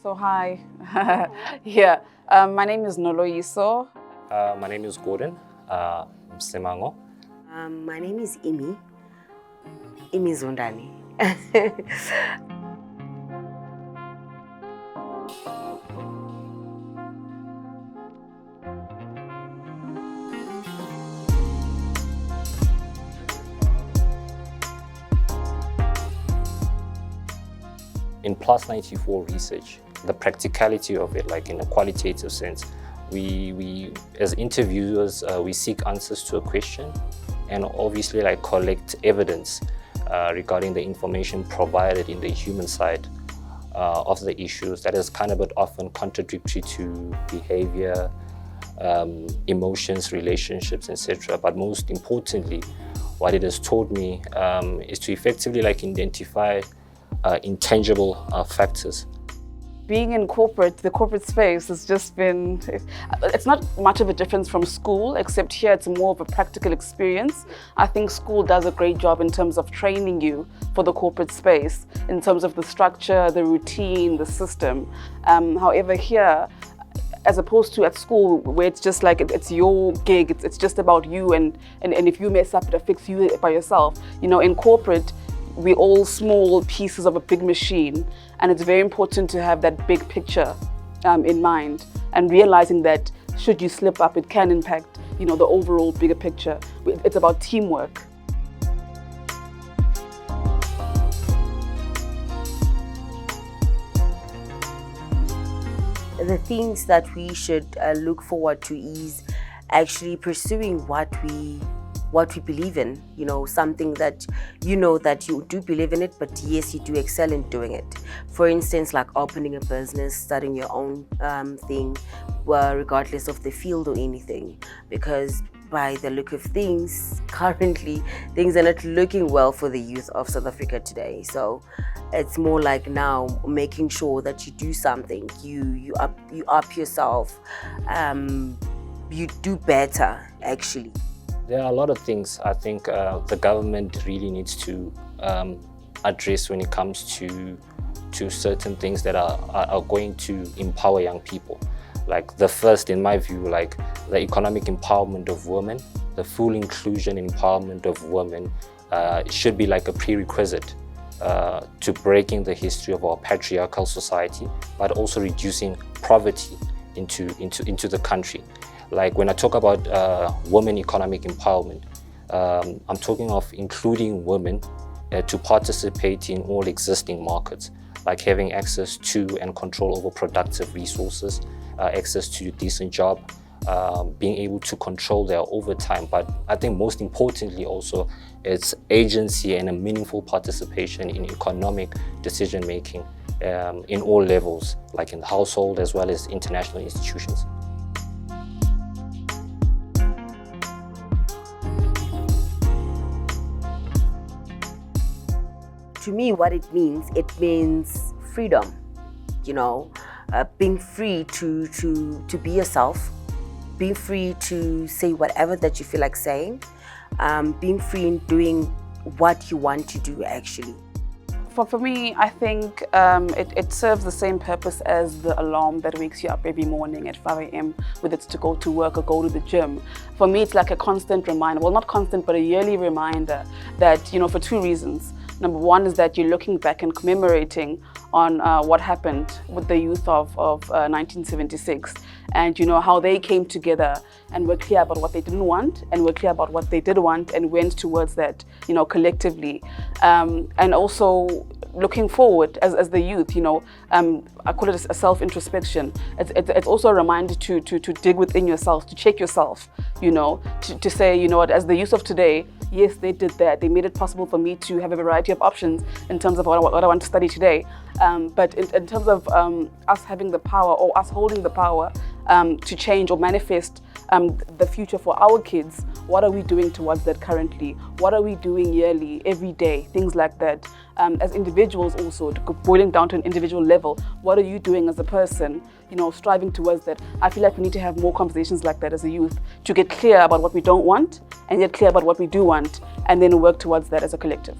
So hi, my name is Noloyiso. My name is Gordon Msemango. My name is Imi Zondani. In Plus94 Research, the practicality of it, like in a qualitative sense, we as interviewers, we seek answers to a question and obviously like collect evidence regarding the information provided in the human side of the issues that is kind of but often contradictory to behavior, emotions, relationships, etc. But most importantly, what it has taught me is to effectively like identify intangible factors. Being in the corporate space has just been, it's not much of a difference from school, except here it's more of a practical experience. I think school does a great job in terms of training you for the corporate space, in terms of the structure, the routine, the system. However, here, as opposed to at school where it's just like it's your gig, it's just about you, and if you mess up, it affects you by yourself. You know, in corporate, we're all small pieces of a big machine, and it's very important to have that big picture in mind, and realizing that should you slip up, it can impact, you know, the overall bigger picture. It's about teamwork. The things that we should look forward to is actually pursuing what we believe in, you know, something that you know that you do believe in it, but yes, you do excel in doing it. For instance, like opening a business, starting your own thing, regardless of the field or anything, because by the look of things, currently, things are not looking well for the youth of South Africa today. So it's more like now making sure that you do something, you up yourself, you do better, actually. There are a lot of things I think the government really needs to address when it comes to certain things that are going to empower young people. Like the first, in my view, like the economic empowerment of women, the full inclusion and empowerment of women should be like a prerequisite to breaking the history of our patriarchal society, but also reducing poverty into the country. Like when I talk about women economic empowerment, I'm talking of including women to participate in all existing markets, like having access to and control over productive resources, access to a decent job, being able to control their overtime. But I think most importantly also, it's agency and a meaningful participation in economic decision-making in all levels, like in the household as well as international institutions. To me, what it means freedom, you know, being free to be yourself, being free to say whatever that you feel like saying, being free in doing what you want to do, actually. For me, I think it serves the same purpose as the alarm that wakes you up every morning at 5 a.m, whether it's to go to work or go to the gym. For me, it's like a constant reminder, well, not constant, but a yearly reminder that, you know, for two reasons. Number one is that you're looking back and commemorating on what happened with the youth of 1976, and you know how they came together and were clear about what they didn't want and were clear about what they did want and went towards that, you know, collectively. And also looking forward as the youth, you know, I call it a self-introspection. It's also a reminder to dig within yourself, to check yourself, you know, to say, you know what, as the youth of today, yes, they did that. They made it possible for me to have a variety of options in terms of what I want to study today. But in terms of us having the power, or us holding the power to change or manifest the future for our kids, what are we doing towards that currently? What are we doing yearly, every day, things like that? As individuals also, boiling down to an individual level, what are you doing as a person, you know, striving towards that? I feel like we need to have more conversations like that as a youth, to get clear about what we don't want and get clear about what we do want, and then work towards that as a collective.